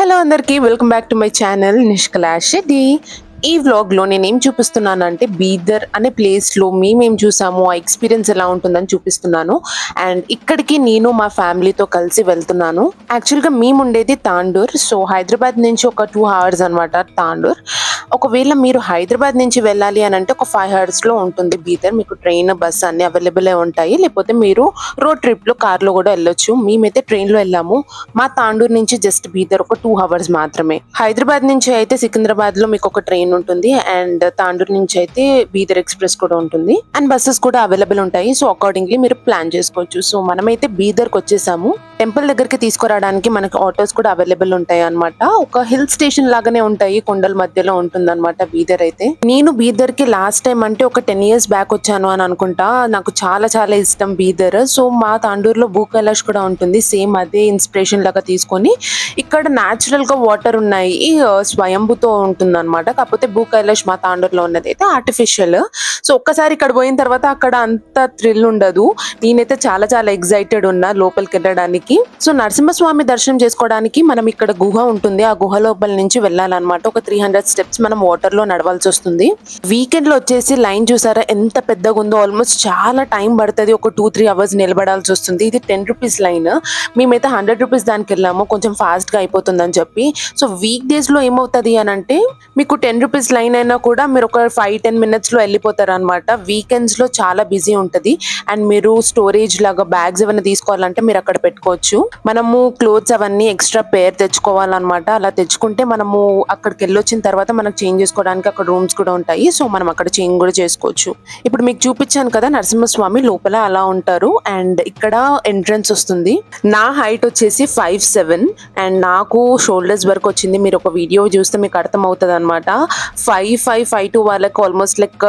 Hello అందరికీ welcome back to my channel Nishkalash Reddy. ఈ వ్లాగ్లో నేనేం చూపిస్తున్నానంటే బీదర్ అనే ప్లేస్లో మేమేం చూసాము, ఆ ఎక్స్పీరియన్స్ ఎలా ఉంటుందని చూపిస్తున్నాను. అండ్ ఇక్కడికి నేను మా ఫ్యామిలీతో కలిసి వెళ్తున్నాను. యాక్చువల్గా మేము ఉండేది తాండూర్. సో హైదరాబాద్ నుంచి ఒక 2 hours అనమాట తాండూర్. ఒకవేళ మీరు హైదరాబాద్ నుంచి వెళ్ళాలి అని అంటే ఒక 5 hours ఉంటుంది బీదర్. మీకు ట్రైన్, బస్ అన్ని అవైలబుల్ ఉంటాయి. లేకపోతే మీరు రోడ్ ట్రిప్లో కార్లో కూడా వెళ్ళొచ్చు. మేమైతే ట్రైన్లో వెళ్ళాము. మా తాండూర్ నుంచి జస్ట్ బీదర్ ఒక 2 hours మాత్రమే. హైదరాబాద్ నుంచి అయితే సికింద్రాబాద్లో మీకు ఒక ట్రైన్ ఉంటుంది. అండ్ తాండూర్ నుంచి అయితే బీదర్ ఎక్స్ప్రెస్ కూడా ఉంటుంది. అండ్ బస్సెస్ కూడా అవైలబుల్ ఉంటాయి. సో అకార్డింగ్లీ మీరు ప్లాన్ చేసుకోవచ్చు. సో మనమైతే బీదర్కి వచ్చేసాము. టెంపుల్ దగ్గరికి తీసుకురావడానికి మనకి ఆటోస్ కూడా అవైలబుల్ ఉంటాయి అనమాట. ఒక హిల్ స్టేషన్ లాగానే ఉంటాయి, కొండల మధ్యలో ఉంటుంది అనమాట బీదర్ అయితే. నేను బీదర్ కి లాస్ట్ టైం అంటే ఒక 10 years బ్యాక్ వచ్చాను అని అనుకుంటా. నాకు చాలా చాలా ఇష్టం బీదర్. సో మా తాండూరులో భూ కైలాష్ కూడా ఉంటుంది. సేమ్ అదే ఇన్స్పిరేషన్ లాగా తీసుకొని ఇక్కడ న్యాచురల్ గా వాటర్ ఉన్నాయి, స్వయంభుతో ఉంటుంది అనమాట. కాకపోతే భూ కైలాష్ మా తాండూరులో ఉన్నది అయితే ఆర్టిఫిషియల్. సో ఒక్కసారి ఇక్కడ పోయిన తర్వాత అక్కడ అంత థ్రిల్ ఉండదు. నేనైతే చాలా చాలా ఎక్సైటెడ్ ఉన్నా లోపలికి వెళ్ళడానికి. సో నరసింహస్వామి దర్శనం చేసుకోవడానికి మనం ఇక్కడ గుహ ఉంటుంది. ఆ గుహ లోపల నుంచి వెళ్ళాలన్నమాట. ఒక 300 steps మనం వాటర్ లో నడవాల్సి వస్తుంది. వీకెండ్ లో వచ్చేసి లైన్ చూసారా ఎంత పెద్దగా ఉందో. ఆల్మోస్ట్ చాలా టైం పడుతుంది. ఒక 2-3 hours నిలబడాల్సి వస్తుంది. ఇది 10 rupees లైన్. మేమైతే 100 rupees దానికి వెళ్ళాము, కొంచెం ఫాస్ట్ గా అయిపోతుంది అని చెప్పి. సో వీక్ డేస్ లో ఏమవుతుంది అని అంటే మీకు 10 rupees లైన్ అయినా కూడా మీరు ఒక 5-10 minutes లో వెళ్ళిపోతారు అనమాట. వీకెండ్స్ లో చాలా బిజీ ఉంటది. అండ్ మీరు స్టోరేజ్ లాగా బ్యాగ్స్ ఏమైనా తీసుకోవాలంటే మీరు అక్కడ పెట్టుకోవచ్చు. మనము క్లోత్స్ అవన్నీ ఎక్స్ట్రా పేర్ తెచ్చుకోవాలన్నమాట. అలా తెచ్చుకుంటే మనము అక్కడికి వెళ్ళొచ్చిన తర్వాత మనకు చేంజ్ చేసుకోవడానికి అక్కడ రూమ్స్ కూడా ఉంటాయి. సో మనం అక్కడ చేంజ్ కూడా చేసుకోవచ్చు. ఇప్పుడు మీకు చూపించాను కదా నరసింహస్వామి లోపల అలా ఉంటారు. అండ్ ఇక్కడ ఎంట్రన్స్ వస్తుంది. నా హైట్ వచ్చేసి 5'7" అండ్ నాకు షోల్డర్స్ వరకు వచ్చింది. మీరు ఒక వీడియో చూస్తే మీకు అర్థం అవుతుంది అనమాట. 5'5", 5'2" వాళ్ళకి ఆల్మోస్ట్ లైక్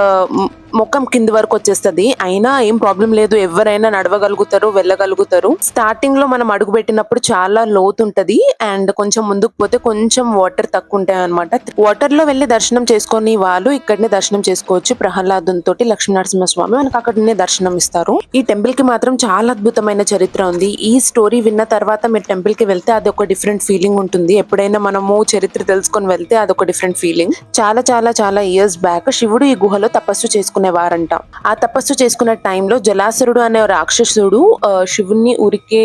ముఖం కింది వరకు వచ్చేస్తుంది. అయినా ఏం ప్రాబ్లం లేదు, ఎవరైనా నడవగలుగుతారు, వెళ్ళగలుగుతారు. స్టార్టింగ్ లో మనం అడుగు పెట్టినప్పుడు చాలా లోతు ఉంటది. అండ్ కొంచెం ముందుకు పోతే కొంచెం వాటర్ తక్కువ ఉంటాయి అనమాట. వాటర్ లో వెళ్ళి దర్శనం చేసుకొని వాళ్ళు ఇక్కడనే దర్శనం చేసుకోవచ్చు. ప్రహ్లాదుని లక్ష్మీ నరసింహస్వామి మనకు అక్కడనే దర్శనం ఇస్తారు. ఈ టెంపుల్ కి మాత్రం చాలా అద్భుతమైన చరిత్ర ఉంది. ఈ స్టోరీ విన్న తర్వాత మీరు టెంపుల్ కి వెళ్తే అది ఒక డిఫరెంట్ ఫీలింగ్ ఉంటుంది. ఎప్పుడైనా మనము చరిత్ర తెలుసుకొని వెళ్తే అదొక డిఫరెంట్ ఫీలింగ్. చాలా చాలా చాలా ఇయర్స్ బ్యాక్ శివుడు ఈ గుహలో తపస్సు చేసుకునేవారంట. ఆ తపస్సు చేసుకునే టైంలో జలాసురుడు అనే రాక్షసుడు శివుణ్ణి ఊరికే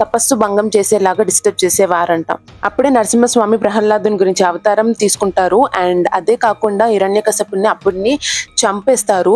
తపస్సు భంగం చేసేలాగా డిస్టర్బ్ చేసేవారంట. అప్పుడే నరసింహస్వామి ప్రహ్లాదుని గురించి అవతారం తీసుకుంటారు. అండ్ అదే కాకుండా హిరణ్యకశపుని అప్పుడిని చంపేస్తారు.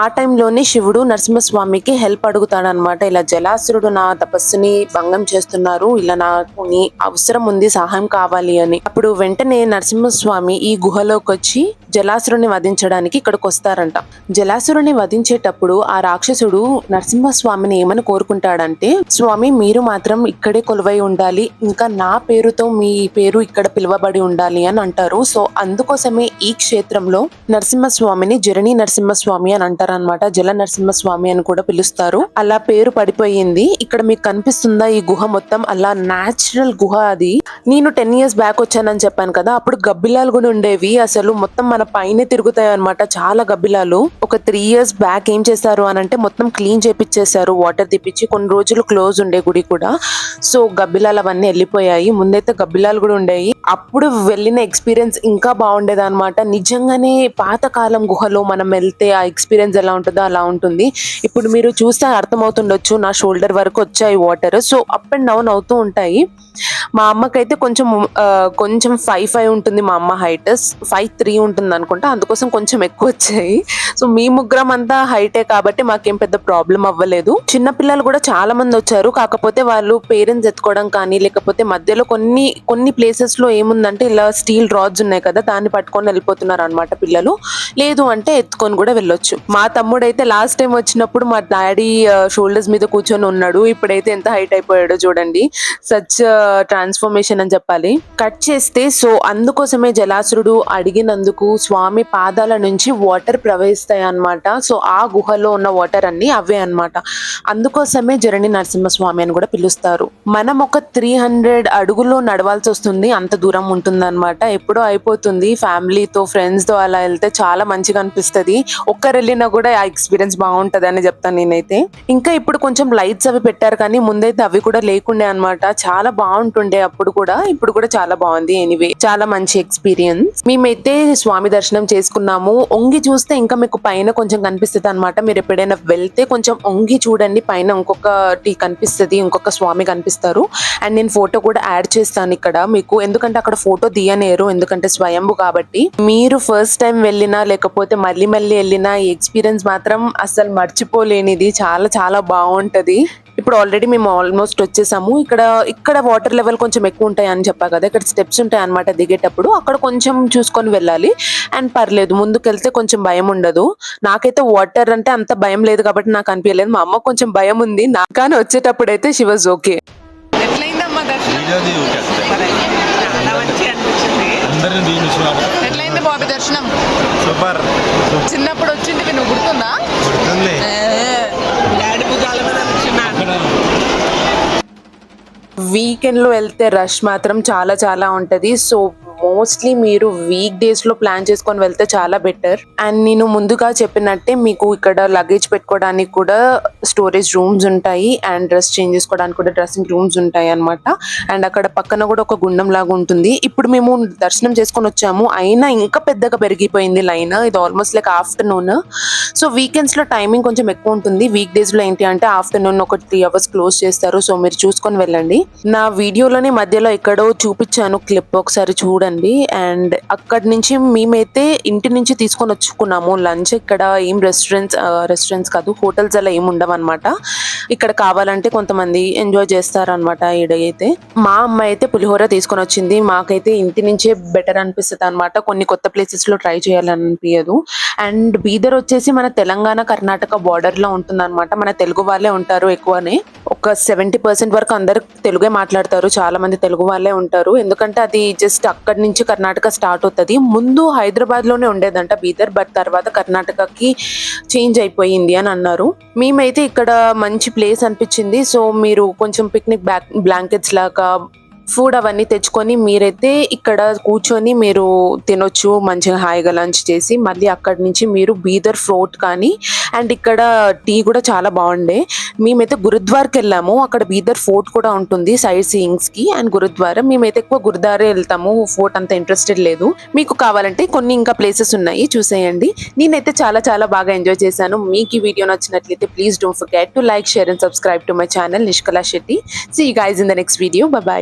ఆ టైంలోనే శివుడు నరసింహస్వామికి హెల్ప్ అడుగుతాడు అనమాట. ఇలా జలాసురుడు నా తపస్సుని భంగం చేస్తున్నారు, ఇలా నాకు నీ అవసరం ఉంది, సహాయం కావాలి అని. అప్పుడు వెంటనే నరసింహస్వామి ఈ గుహలోకి వచ్చి జలాసురుని వధించడానికి ఇక్కడికి వస్తారంట. జలాసురుని వధించేటప్పుడు ఆ రాక్షసుడు నరసింహస్వామిని ఏమని కోరుకుంటాడంటే, స్వామి మీరు మాత్రం ఇక్కడే కొలువై ఉండాలి, ఇంకా నా పేరుతో మీ పేరు ఇక్కడ పిలువబడి ఉండాలి అని అంటారు. సో అందుకోసమే ఈ క్షేత్రంలో నరసింహస్వామిని జరణి నరసింహస్వామి అని అంటారు అనమాట. జల నరసింహస్వామి అని కూడా పిలుస్తారు. అలా పేరు పడిపోయింది. ఇక్కడ మీకు కనిపిస్తుందా ఈ గుహ మొత్తం అలా న్యాచురల్ గుహ. అది నేను 10 years బ్యాక్ వచ్చానని చెప్పాను కదా, అప్పుడు గబ్బిలాలు కూడా ఉండేవి. అసలు మొత్తం మన పైనే తిరుగుతాయి అనమాట, చాలా గబ్బిలాలు. ఒక 3 years బ్యాక్ ఏం చేశారు అని అంటే మొత్తం క్లీన్ చేపించేశారు, వాటర్ తెప్పించి. కొన్ని రోజులు క్లోజ్ ఉండే గుడి కూడా. సో గబ్బిలాలు అవన్నీ వెళ్ళిపోయాయి. ముందైతే గబ్బిలాలు కూడా ఉండేవి. అప్పుడు వెళ్ళిన ఎక్స్పీరియన్స్ ఇంకా బాగుండేది అనమాట. నిజంగానే పాతకాలం గుహలో మనం వెళ్తే ఆ ఎక్స్పీరియన్స్ ఎలా ఉంటుందో అలా ఉంటుంది. ఇప్పుడు మీరు చూస్తే అర్థమవుతుండొచ్చు, నా షోల్డర్ వరకు వచ్చాయి water. So up and down అవుతూ ఉంటాయి. మా అమ్మకైతే కొంచెం 5'5" ఉంటుంది. మా అమ్మ హైట్ 5'3" ఉంటుంది అనుకుంటా, అందుకోసం కొంచెం ఎక్కువ వచ్చాయి. సో మీ ముగ్గురం అంతా హైటే కాబట్టి మాకేం పెద్ద ప్రాబ్లం అవ్వలేదు. చిన్న పిల్లలు కూడా చాలా మంది వచ్చారు. కాకపోతే వాళ్ళు పేరెంట్స్ ఎత్తుకోవడం కానీ, లేకపోతే మధ్యలో కొన్ని ప్లేసెస్ లో ఏముందంటే ఇలా స్టీల్ రాడ్స్ ఉన్నాయి కదా, దాన్ని పట్టుకొని వెళ్ళిపోతున్నారు అనమాట పిల్లలు. లేదు అంటే ఎత్తుకొని కూడా వెళ్ళొచ్చు. మా తమ్ముడు అయితే లాస్ట్ టైం వచ్చినప్పుడు మా డాడీ షోల్డర్స్ మీద కూర్చొని ఉన్నాడు. ఇప్పుడైతే ఎంత హైట్ అయిపోయాడో చూడండి. సచ్ ట్రాన్స్ఫర్మేషన్ అని చెప్పాలి. కట్ చేస్తే సో అందుకోసమే జలాసురుడు అడిగినందుకు స్వామి పాదాల నుంచి వాటర్ ప్రవహిస్తాయి అన్నమాట. సో ఆ గుహలో ఉన్న వాటర్ అన్ని అవే అన్నమాట. అందుకోసమే జరణి నరసింహస్వామి అని కూడా పిలుస్తారు. మనం ఒక 300 అడుగులు నడవాల్సి వస్తుంది. అంత దూరం ఉంటుందన్నమాట. ఎప్పుడో అయిపోతుంది. ఫ్యామిలీతో, ఫ్రెండ్స్‌తో అలా వెళ్తే చాలా మంచిగా అనిపిస్తది. ఒక్కరు వెళ్ళినా కూడా ఆ ఎక్స్‌పీరియన్స్ బావుంటదని చెప్తాను నేనైతే. ఇంకా ఇప్పుడు కొంచెం లైట్స్ అవి పెట్టారు కానీ ముందైతే అవి కూడా లేకుండే అన్నమాట. చాలా బావుంటుండే అప్పుడు కూడా. ఇప్పుడు కూడా చాలా బావుంది. ఎనీవే చాలా మంచి ఎక్స్‌పీరియన్స్. మేమైతే స్వామి దర్శనం చేసుకున్నాము. ఒంగి చూస్తే ఇంకా మీకు పైన కొంచెం కనిపిస్తదన్నమాట. మీరు ఎప్పుడైనా వెళ్తే కొంచెం ఒంగి చూడండి. పైన ఇంకొకటి కనిపిస్తది. ఇంకొక స్వామి కనిపిస్తారు. అండ్ నేను ఫోటో కూడా యాడ్ చేస్తాను ఇక్కడ మీకు. ఎందుకంటే అక్కడ ఫోటో తీయనేరు. ఎందుకంటే స్వయంభు కాబట్టి. మీరు ఫస్ట్ టైం వెళ్ళినా లేకపోతే మళ్ళీ మళ్ళీ వెళ్ళినా ఈ ఎక్స్‌పీరియన్స్ మాత్రం అస్సలు మర్చిపోలేనిది. చాలా చాలా బావుంటది. ఇప్పుడు ఆల్రెడీ మేము ఆల్మోస్ట్ వచ్చేసాము. ఇక్కడ వాటర్ లెవెల్ కొంచెం ఎక్కువ ఉంటాయి అని చెప్పా కదా. ఇక్కడ స్టెప్స్ ఉంటాయి అన్నమాట దిగేటప్పుడు. అక్కడ కొంచెం చూసుకొని వెళ్ళాలి. అండ్ పర్లేదు ముందుకెళ్తే కొంచెం భయం ఉండదు. నాకైతే వాటర్ అంటే అంత భయం లేదు కాబట్టి నాకు అనిపించలేదు. మా అమ్మ కొంచెం భయం ఉంది. కానీ వచ్చేటప్పుడైతే షీ వాజ్ ఓకే. ఎట్లయిందమ్మా దర్శనం? వీడియోది ఊరికేస్తే చాలా మంచిగా అనిపించింది. అందరిని దీవించుకున్నాము. ఎట్లయింది బాబీ దర్శనం? సూపర్ చిన్నప్పుడు వచ్చింది నువ్వు గుర్తుందా? గుర్తుంది. డాడీ భుజాల మీద కూర్చున్నా. వీకెండ్ లో వెళ్తే రష్ మాత్రం చాలా చాలా ఉంటది. సో మోస్ట్లీ మీరు వీక్ డేస్ లో ప్లాన్ చేసుకొని వెళ్తే చాలా బెటర్. అండ్ నేను ముందుగా చెప్పినట్టే మీకు ఇక్కడ లగేజ్ పెట్టుకోవడానికి కూడా స్టోరేజ్ రూమ్స్ ఉంటాయి. అండ్ డ్రెస్ చేంజ్ చేసుకోవడానికి కూడా డ్రెస్సింగ్ రూమ్స్ ఉంటాయి అన్నమాట. అండ్ అక్కడ పక్కన కూడా ఒక గుండం లాగా ఉంటుంది. ఇప్పుడు మేము దర్శనం చేసుకొని వచ్చాము. అయినా ఇంకా పెద్దగా పెరిగిపోయింది లైన్. ఇది almost like afternoon. So weekends లో టైమింగ్ కొంచెం ఎక్కువ ఉంటుంది. వీక్ డేస్ లో ఏంటి అంటే ఆఫ్టర్నూన్ ఒక 3 hours క్లోజ్ చేస్తారు. సో మీరు చూసుకొని వెళ్ళండి. నా వీడియోలోనే మధ్యలో ఎక్కడో చూపించాను క్లిప్, ఒకసారి చూడండి. అండ్ అక్కడి నుంచి మేమైతే ఇంటి నుంచి తీసుకొని వచ్చుకున్నాము లంచ్. ఇక్కడ ఏం రెస్టారెంట్స్ కాదు, హోటల్స్ అలా ఏమి ఉండవు అనమాట. ఇక్కడ కావాలంటే కొంతమంది ఎంజాయ్ చేస్తారనమాట. ఈడైతే మా అమ్మాయి అయితే పులిహోర తీసుకొని వచ్చింది. మాకైతే ఇంటి నుంచే బెటర్ అనిపిస్తుంది అనమాట. కొన్ని కొత్త ప్లేసెస్ లో ట్రై చేయాలని అనిపించదు. అండ్ బీదర్ వచ్చేసి మన తెలంగాణ కర్ణాటక బార్డర్ లో ఉంటుంది అనమాట. మన తెలుగు వాళ్ళే ఉంటారు ఎక్కువనే. ఒక 70% వరకు అందరు తెలుగే మాట్లాడతారు. చాలా మంది తెలుగు వాళ్ళే ఉంటారు. ఎందుకంటే అది జస్ట్ అక్కడి నుంచి కర్ణాటక స్టార్ట్ అవుతుంది. ముందు హైదరాబాద్ లోనే ఉండేదంట బీదర్, బట్ తర్వాత కర్ణాటకకి చేంజ్ అయిపోయింది అని అన్నారు. మేమైతే ఇక్కడ మంచి ప్లేస్ అనిపించింది. సో మీరు కొంచెం పిక్నిక్ బ్లాంకెట్స్ లాగా ఫుడ్ అవన్నీ తెచ్చుకొని మీరైతే ఇక్కడ కూర్చొని మీరు తినొచ్చు మంచిగా హాయిగా లంచ్ చేసి. మళ్ళీ అక్కడి నుంచి మీరు బీదర్ ఫోర్ట్ కానీ అండ్ ఇక్కడ టీ కూడా చాలా బాగుండే. మేమైతే గురుద్వార్కి వెళ్ళాము. అక్కడ బీదర్ ఫోర్ట్ కూడా ఉంటుంది సైడ్ సీయింగ్స్ కి. అండ్ గురుద్వారా మేమైతే ఎక్కువ గురుద్వారే వెళ్తాము. ఫోర్ట్ అంత ఇంట్రెస్టెడ్ లేదు. మీకు కావాలంటే కొన్ని ఇంకా ప్లేసెస్ ఉన్నాయి, చూసేయండి. నేనైతే చాలా చాలా బాగా ఎంజాయ్ చేశాను. మీకు ఈ వీడియో నచ్చినట్లయితే please don't forget to like, share and subscribe to my channel Nishkala Shetty. See you guys in the next video. Bye by.